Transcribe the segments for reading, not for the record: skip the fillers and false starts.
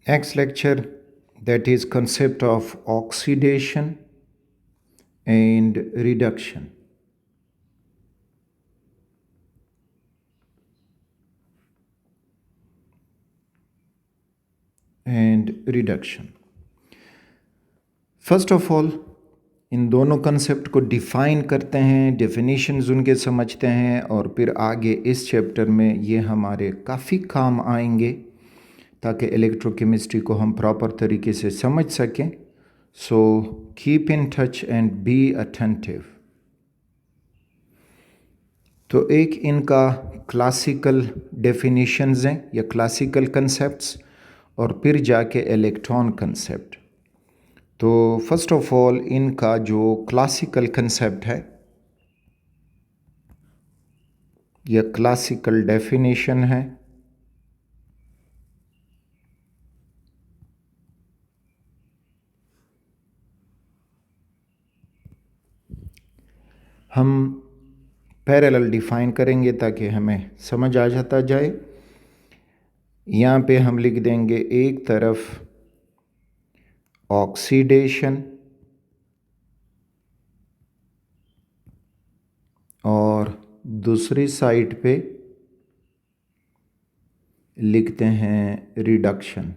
Next lecture, that is concept of oxidation and reduction. First of all in दोनों concept को define करते हैं, definitions उनके समझते हैं और फिर आगे इस चैप्टर में ये हमारे काफ़ी काम आएंगे ताकि इलेक्ट्रोकेमिस्ट्री को हम प्रॉपर तरीके से समझ सकें. So keep in touch and be attentive. तो एक इनका क्लासिकल डेफिनेशंस हैं या क्लासिकल कंसेप्ट्स और फिर जाके इलेक्ट्रॉन कंसेप्ट. तो फर्स्ट ऑफ ऑल इनका जो क्लासिकल कंसेप्ट है या क्लासिकल डेफिनेशन है, हम पैरेलल डिफ़ाइन करेंगे ताकि हमें समझ आ जाता जाए. यहाँ पे हम लिख देंगे एक तरफ ऑक्सीडेशन और दूसरी साइड पे लिखते हैं रिडक्शन.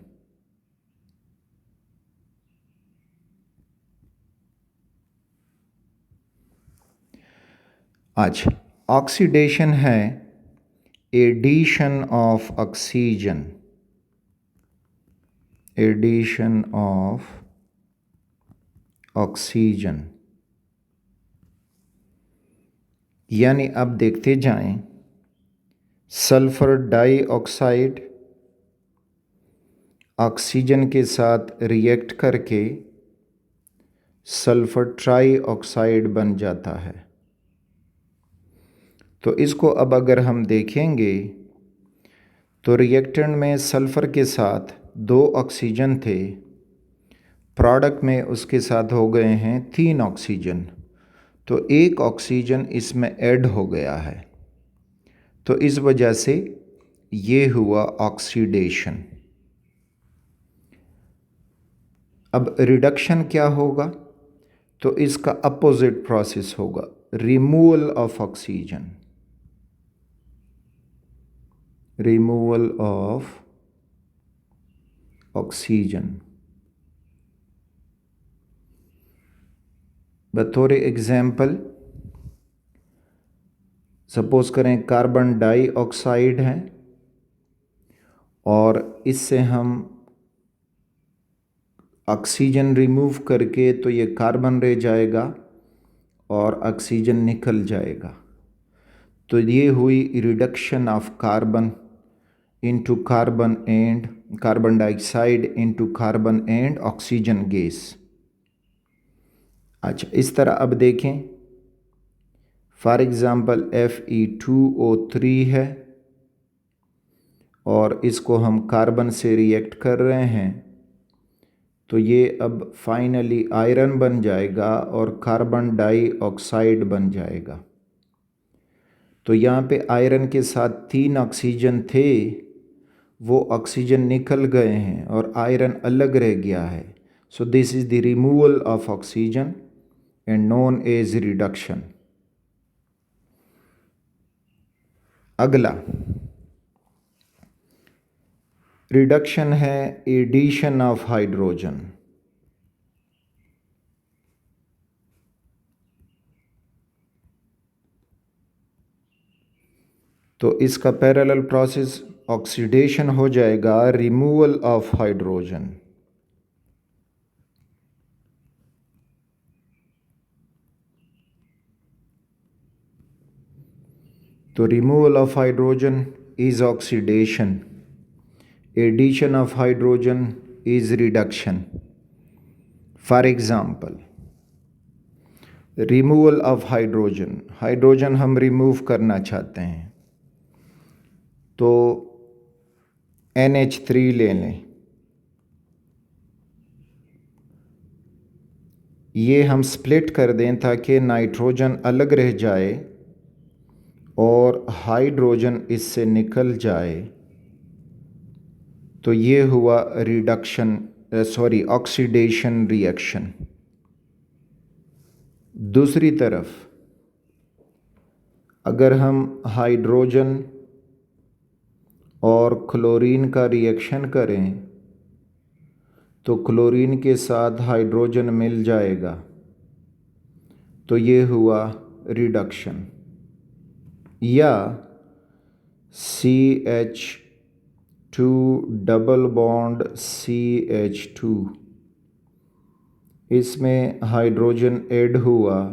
अच्छा, ऑक्सीडेशन है addition of oxygen, addition of oxygen. यानी अब देखते जाएं, सल्फ़र डाइऑक्साइड ऑक्सीजन के साथ रिएक्ट करके सल्फ़र ट्राइऑक्साइड बन जाता है. तो इसको अब अगर हम देखेंगे तो रिएक्टेंट में सल्फ़र के साथ 2 ऑक्सीजन थे, प्रोडक्ट में उसके साथ हो गए हैं 3 ऑक्सीजन. तो 1 ऑक्सीजन इसमें ऐड हो गया है. तो इस वजह से ये हुआ ऑक्सीडेशन. अब रिडक्शन क्या होगा? तो इसका अपोजिट प्रोसेस होगा, removal of oxygen, removal of oxygen. बतौर एग्जाम्पल सपोज करें कार्बन डाइऑक्साइड है और इससे हम ऑक्सीजन रिमूव करके तो ये कार्बन रह जाएगा और ऑक्सीजन निकल जाएगा. तो ये हुई reduction of carbon into carbon and carbon dioxide into carbon and oxygen gas. अच्छा, इस तरह अब देखें, फॉर एग्ज़ाम्पल Fe2O3 है और इसको हम कार्बन से रिएक्ट कर रहे हैं, तो ये अब फाइनली आयरन बन जाएगा और कार्बन डाइऑक्साइड बन जाएगा. तो यहाँ पे आयरन के साथ 3 ऑक्सीजन थे, वो ऑक्सीजन निकल गए हैं और आयरन अलग रह गया है. So this is the removal of oxygen and known as reduction. अगला रिडक्शन है एडिशन ऑफ हाइड्रोजन. तो इसका पैरेलल प्रोसेस ऑक्सीडेशन हो जाएगा, रिमूवल ऑफ हाइड्रोजन. तो removal of hydrogen is oxidation, addition of hydrogen is reduction. For example removal of hydrogen, hydrogen हम remove करना चाहते हैं तो NH3 ले लें. ये हम स्प्लिट कर दें ताकि नाइट्रोजन अलग रह जाए और हाइड्रोजन इससे निकल जाए. तो ये हुआ ऑक्सीडेशन रिएक्शन। दूसरी तरफ अगर हम हाइड्रोजन और क्लोरीन का रिएक्शन करें तो क्लोरीन के साथ हाइड्रोजन मिल जाएगा, तो ये हुआ रिडक्शन। या CH2 डबल बॉन्ड CH2, इसमें हाइड्रोजन ऐड हुआ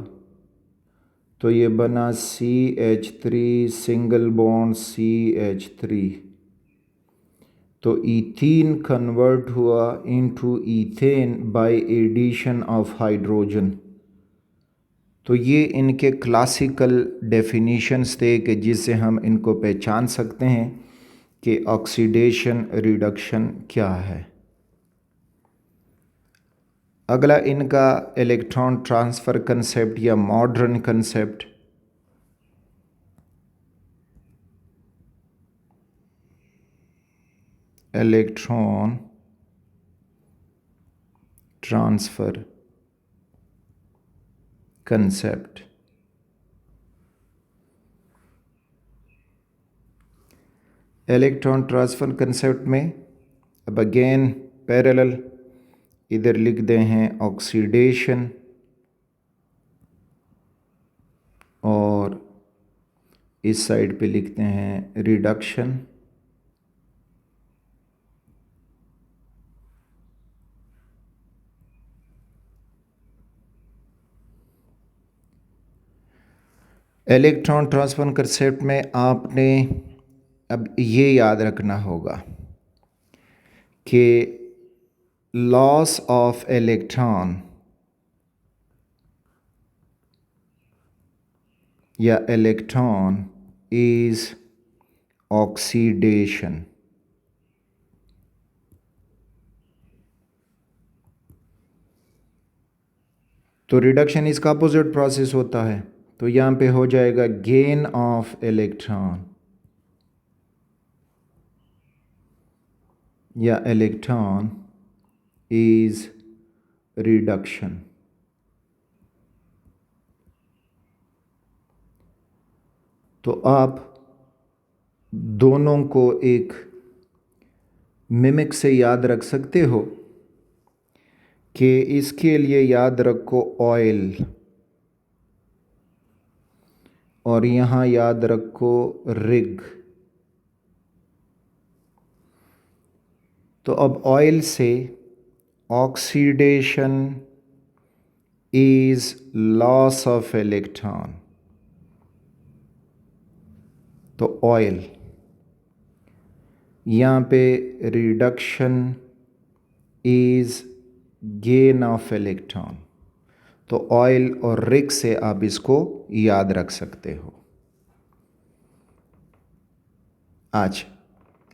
तो ये बना CH3 सिंगल बॉन्ड CH3, तो ईथीन कन्वर्ट हुआ into ethane by addition of hydrogen. तो ये इनके क्लासिकल डेफिनेशंस थे कि जिससे हम इनको पहचान सकते हैं कि ऑक्सीडेशन रिडक्शन क्या है। अगला इनका इलेक्ट्रॉन ट्रांसफ़र कंसेप्ट या modern concept. Electron transfer concept. Electron transfer concept में अब अगेन पैरेलल इधर लिख दे हैं ऑक्सीडेशन और इस साइड पे लिखते हैं रिडक्शन। इलेक्ट्रॉन ट्रांसफ़र कंसेप्ट में आपने अब ये याद रखना होगा कि लॉस ऑफ इलेक्ट्रॉन या इलेक्ट्रॉन इज़ ऑक्सीडेशन। तो रिडक्शन इसका अपोजिट प्रोसेस होता है, तो यहाँ पे हो जाएगा गेन ऑफ इलेक्ट्रॉन या इलेक्ट्रॉन इज़ रिडक्शन। तो आप दोनों को एक मिमिक से याद रख सकते हो कि इसके लिए याद रखो ऑयल और यहाँ याद रखो रिग। तो अब ऑयल से oxidation is loss of electron, तो ऑयल। यहाँ पे reduction is gain of electron, तो ऑयल और रिग से आप इसको याद रख सकते हो आज।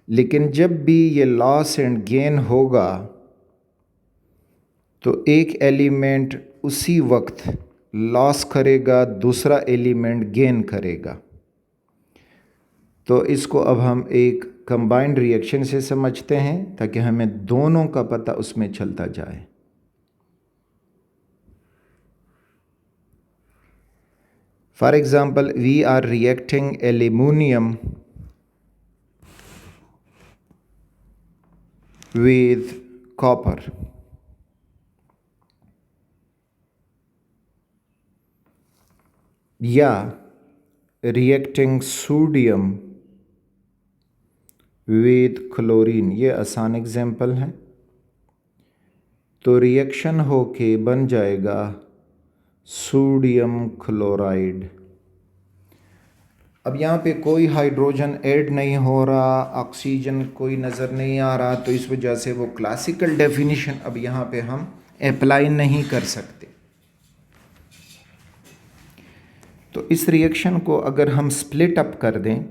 लेकिन जब भी ये लॉस एंड गेन होगा तो एक एलिमेंट उसी वक्त लॉस करेगा, दूसरा एलिमेंट गेन करेगा। तो इसको अब हम एक कंबाइंड रिएक्शन से समझते हैं ताकि हमें दोनों का पता उसमें चलता जाए। For example, we are reacting aluminium with copper. या reacting sodium with chlorine, ये आसान एग्जाम्पल है। तो रिएक्शन होके बन जाएगा सोडियम क्लोराइड। अब यहाँ पे कोई हाइड्रोजन ऐड नहीं हो रहा, ऑक्सीजन कोई नज़र नहीं आ रहा, तो इस वजह से वो क्लासिकल डेफिनेशन अब यहाँ पे हम अप्लाई नहीं कर सकते। तो इस रिएक्शन को अगर हम स्प्लिट अप कर दें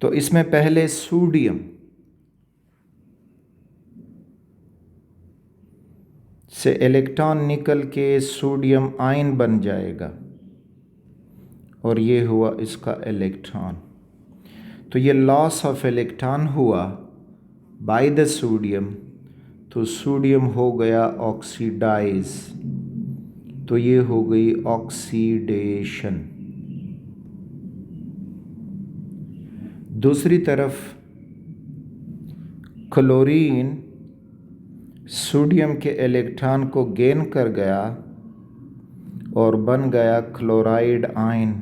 तो इसमें पहले सोडियम से इलेक्ट्रॉन निकल के सोडियम आयन बन जाएगा और ये हुआ इसका इलेक्ट्रॉन। तो ये लॉस ऑफ इलेक्ट्रॉन हुआ बाय द सोडियम, तो सोडियम हो गया ऑक्सीडाइज, तो ये हो गई ऑक्सीडेशन। दूसरी तरफ क्लोरीन सोडियम के इलेक्ट्रॉन को गेन कर गया और बन गया क्लोराइड आयन,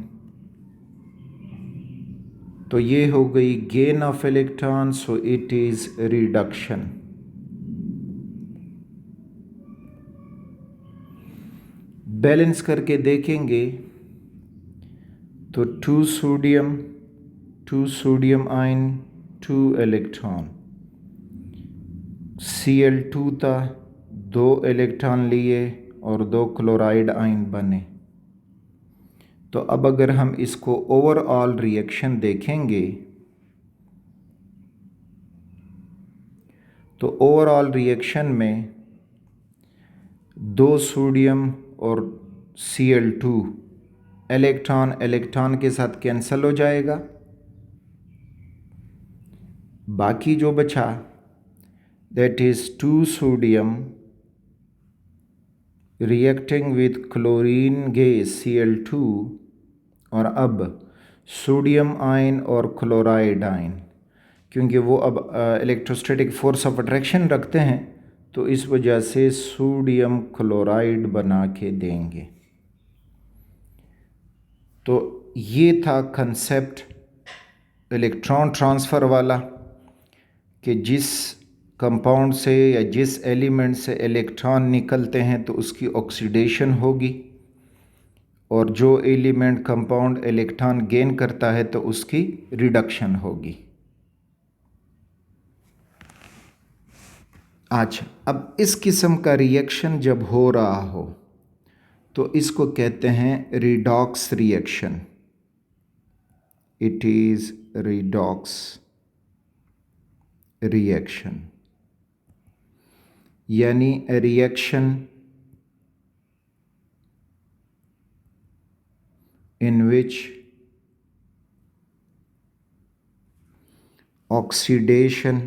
तो ये हो गई gain of electron, so it is reduction. Balance करके देखेंगे तो 2 सोडियम आयन 2 इलेक्ट्रॉन, Cl2 था, 2 इलेक्ट्रॉन लिए और 2 क्लोराइड आयन बने। तो अब अगर हम इसको ओवरऑल रिएक्शन देखेंगे तो ओवरऑल रिएक्शन में 2 सोडियम और Cl2 इलेक्ट्रॉन के साथ कैंसिल हो जाएगा, बाकी जो बचा that is 2 sodium reacting with chlorine gas Cl2 और अब सोडियम आयन और क्लोराइड आयन, क्योंकि वो अब इलेक्ट्रोस्टैटिक फोर्स ऑफ अट्रैक्शन रखते हैं तो इस वजह से सोडियम क्लोराइड बना के देंगे। तो ये था कंसेप्ट इलेक्ट्रॉन ट्रांसफ़र वाला कि जिस कंपाउंड से या जिस एलिमेंट से इलेक्ट्रॉन निकलते हैं तो उसकी ऑक्सीडेशन होगी, और जो एलिमेंट कंपाउंड इलेक्ट्रॉन गेन करता है तो उसकी रिडक्शन होगी। अच्छा, अब इस किस्म का रिएक्शन जब हो रहा हो तो इसको कहते हैं redox reaction. It is redox reaction, यानी reaction in which oxidation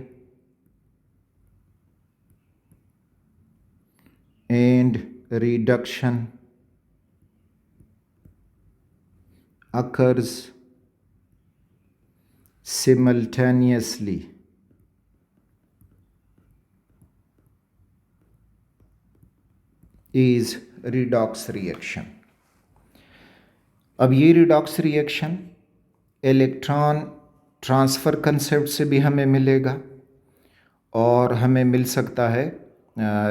and reduction occurs simultaneously is redox reaction। अब ये redox reaction electron transfer concept से भी हमें मिलेगा और हमें मिल सकता है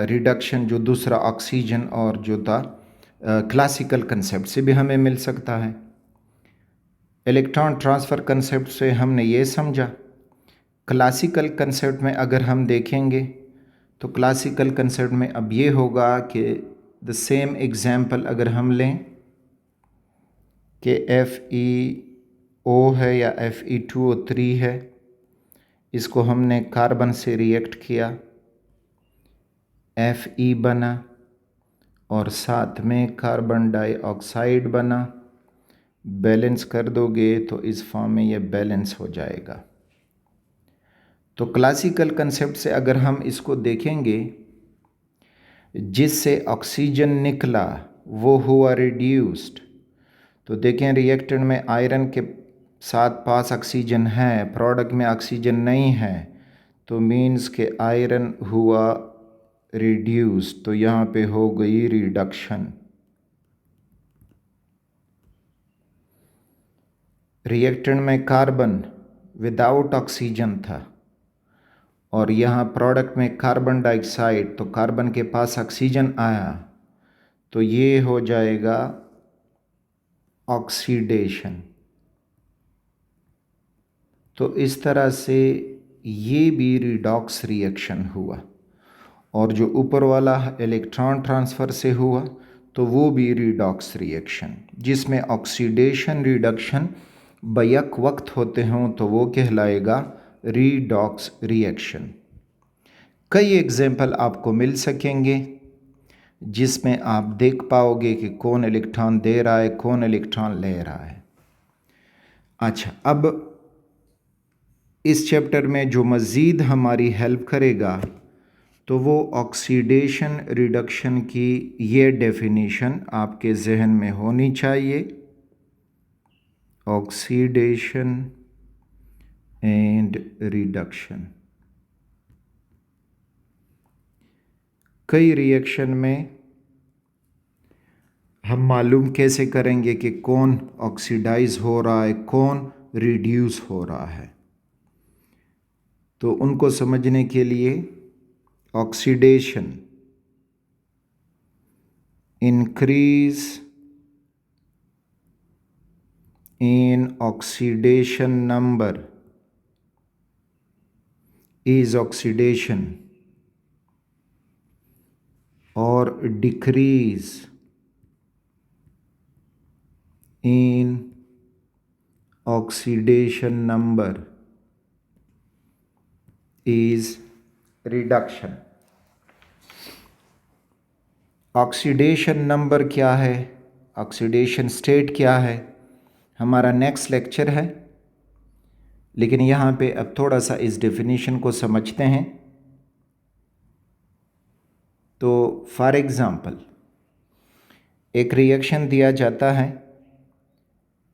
रिडक्शन जो दूसरा ऑक्सीजन और जो था क्लासिकल कंसेप्ट से भी हमें मिल सकता है। इलेक्ट्रॉन ट्रांसफ़र कंसेप्ट से हमने ये समझा। क्लासिकल कंसेप्ट में अगर हम देखेंगे तो क्लासिकल कंसेप्ट में अब ये होगा कि द सेम एग्जाम्पल अगर हम लें कि FeO है या Fe2O3 है, इसको हमने कार्बन से रिएक्ट किया, Fe बना और साथ में कार्बन डाइऑक्साइड बना। बैलेंस कर दोगे तो इस फॉर्म में ये बैलेंस हो जाएगा। तो क्लासिकल कंसेप्ट से अगर हम इसको देखेंगे, जिससे ऑक्सीजन निकला वो हुआ रिड्यूस्ड। तो देखें रिएक्टेंट में आयरन के साथ पास ऑक्सीजन है, प्रोडक्ट में ऑक्सीजन नहीं है, तो मीन्स के आयरन हुआ रिड्यूस, तो यहाँ पे हो गई रिडक्शन। रिएक्टेंट में कार्बन विदाउट ऑक्सीजन था और यहाँ प्रोडक्ट में कार्बन डाइऑक्साइड, तो कार्बन के पास ऑक्सीजन आया, तो ये हो जाएगा ऑक्सीडेशन। तो इस तरह से ये भी रिडॉक्स रिएक्शन हुआ। और जो ऊपर वाला इलेक्ट्रॉन ट्रांसफ़र से हुआ तो वो भी रिडॉक्स रिएक्शन, जिसमें ऑक्सीडेशन रिडक्शन बैक वक्त होते हों तो वो कहलाएगा रिडॉक्स रिएक्शन। कई एग्जाम्पल आपको मिल सकेंगे जिसमें आप देख पाओगे कि कौन इलेक्ट्रॉन दे रहा है, कौन इलेक्ट्रॉन ले रहा है। अच्छा, अब इस चैप्टर में जो मज़ीद हमारी हेल्प करेगा तो वो ऑक्सीडेशन रिडक्शन की ये डेफिनेशन आपके जहन में होनी चाहिए। Oxidation and reduction. कई रिएक्शन में हम मालूम कैसे करेंगे कि कौन ऑक्सीडाइज हो रहा है, कौन रिड्यूस हो रहा है। तो उनको समझने के लिए oxidation, increase in oxidation number is oxidation, और decrease in oxidation number is reduction. Oxidation number क्या है, ऑक्सीडेशन स्टेट क्या है, हमारा नेक्स्ट लेक्चर है। लेकिन यहाँ पे अब थोड़ा सा इस डेफिनेशन को समझते हैं। तो फॉर एग्ज़ाम्पल एक रिएक्शन दिया जाता है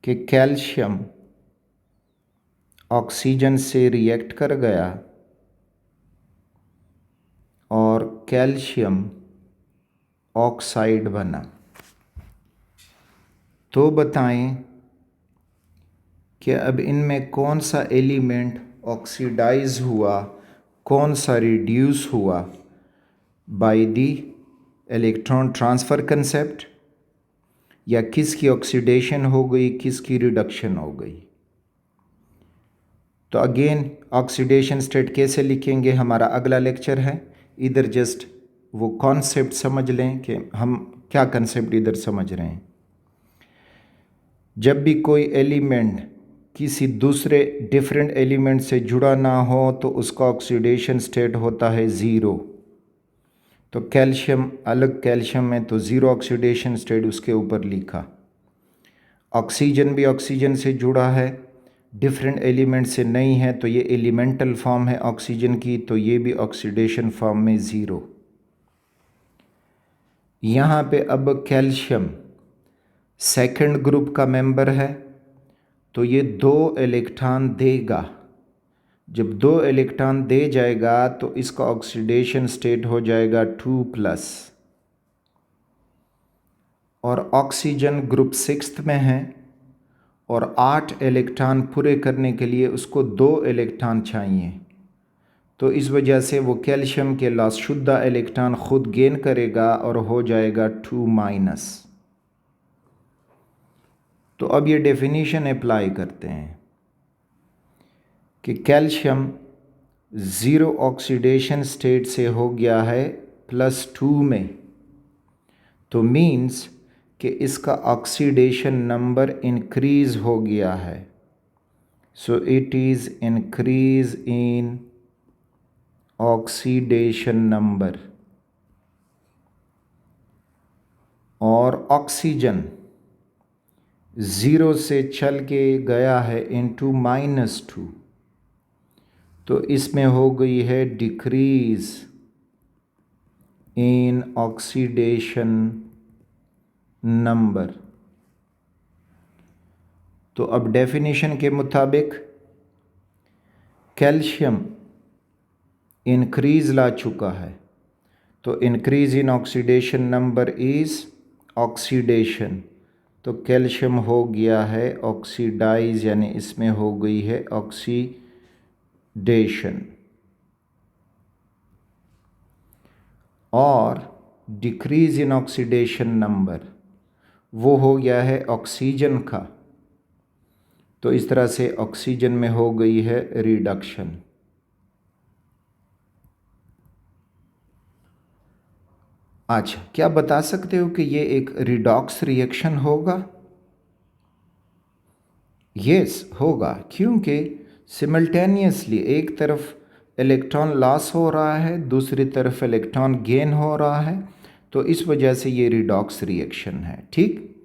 कि कैल्शियम ऑक्सीजन से रिएक्ट कर गया और कैल्शियम ऑक्साइड बना। तो बताएं कि अब इनमें कौन सा एलिमेंट ऑक्सीडाइज हुआ, कौन सा रिड्यूस हुआ by the electron transfer concept, या किसकी ऑक्सीडेशन हो गई, किसकी रिडक्शन हो गई। तो अगेन ऑक्सीडेशन स्टेट कैसे लिखेंगे हमारा अगला लेक्चर है। इधर जस्ट वो कॉन्सेप्ट समझ लें कि हम क्या कॉन्सेप्ट इधर समझ रहे हैं। जब भी कोई एलिमेंट किसी दूसरे डिफरेंट एलिमेंट से जुड़ा ना हो तो उसका ऑक्सीडेशन स्टेट होता है ज़ीरो। तो कैल्शियम अलग कैल्शियम में तो ज़ीरो ऑक्सीडेशन स्टेट उसके ऊपर लिखा। ऑक्सीजन भी ऑक्सीजन से जुड़ा है, डिफरेंट एलिमेंट से नहीं है, तो ये एलिमेंटल फॉर्म है ऑक्सीजन की, तो ये भी ऑक्सीडेशन फॉर्म में ज़ीरो। यहाँ पे अब कैल्शियम सेकंड ग्रुप का मेंबर है, तो ये 2 इलेक्ट्रॉन देगा। जब 2 इलेक्ट्रॉन दे जाएगा तो इसका ऑक्सीडेशन स्टेट हो जाएगा 2+। और ऑक्सीजन ग्रुप 6 में है और 8 इलेक्ट्रॉन पूरे करने के लिए उसको 2 इलेक्ट्रॉन चाहिए। तो इस वजह से वो कैल्शियम के लाशुदा इलेक्ट्रॉन खुद गेन करेगा और हो जाएगा 2-। तो अब ये डेफिनेशन अप्लाई करते हैं कि कैल्शियम ज़ीरो ऑक्सीडेशन स्टेट से हो गया है +2 में, तो मीन्स कि इसका ऑक्सीडेशन नंबर इंक्रीज़ हो गया है। So it is increase in oxidation number. और ऑक्सीजन ज़ीरो से चल के गया है इनटू -2, तो इसमें हो गई है डिक्रीज़ इन ऑक्सीडेशन नंबर। तो अब डेफिनेशन के मुताबिक कैल्शियम इंक्रीज़ ला चुका है, तो increase in oxidation number is oxidation. तो कैल्शियम हो गया है ऑक्सीडाइज, यानी इसमें हो गई है ऑक्सीडेशन। और डिक्रीज़ इन ऑक्सीडेशन नंबर वो हो गया है ऑक्सीजन का, तो इस तरह से ऑक्सीजन में हो गई है रिडक्शन। अच्छा, क्या बता सकते हो कि ये एक रिडॉक्स रिएक्शन होगा? यस होगा, क्योंकि सिमल्टेनियसली एक तरफ इलेक्ट्रॉन लॉस हो रहा है, दूसरी तरफ इलेक्ट्रॉन गेन हो रहा है, तो इस वजह से ये रिडॉक्स रिएक्शन है। ठीक,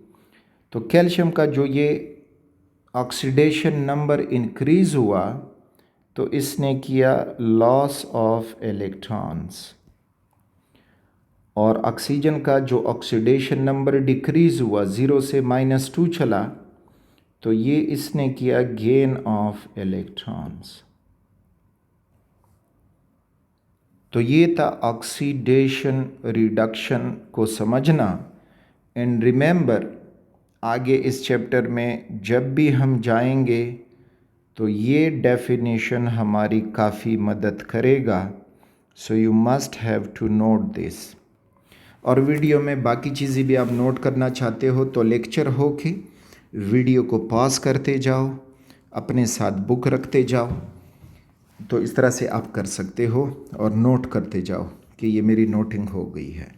तो कैल्शियम का जो ये ऑक्सीडेशन नंबर इंक्रीज़ हुआ, तो इसने किया लॉस ऑफ इलेक्ट्रॉन्स। और ऑक्सीजन का जो ऑक्सीडेशन नंबर डिक्रीज़ हुआ 0 से -2 चला, तो ये इसने किया गेन ऑफ इलेक्ट्रॉन्स। तो ये था ऑक्सीडेशन रिडक्शन को समझना। एंड रिमेंबर, आगे इस चैप्टर में जब भी हम जाएंगे तो ये डेफिनेशन हमारी काफ़ी मदद करेगा। So you must have to note this. और वीडियो में बाकी चीज़ें भी आप नोट करना चाहते हो तो लेक्चर हो के वीडियो को पॉज करते जाओ, अपने साथ बुक रखते जाओ। तो इस तरह से आप कर सकते हो और नोट करते जाओ कि ये मेरी नोटिंग हो गई है।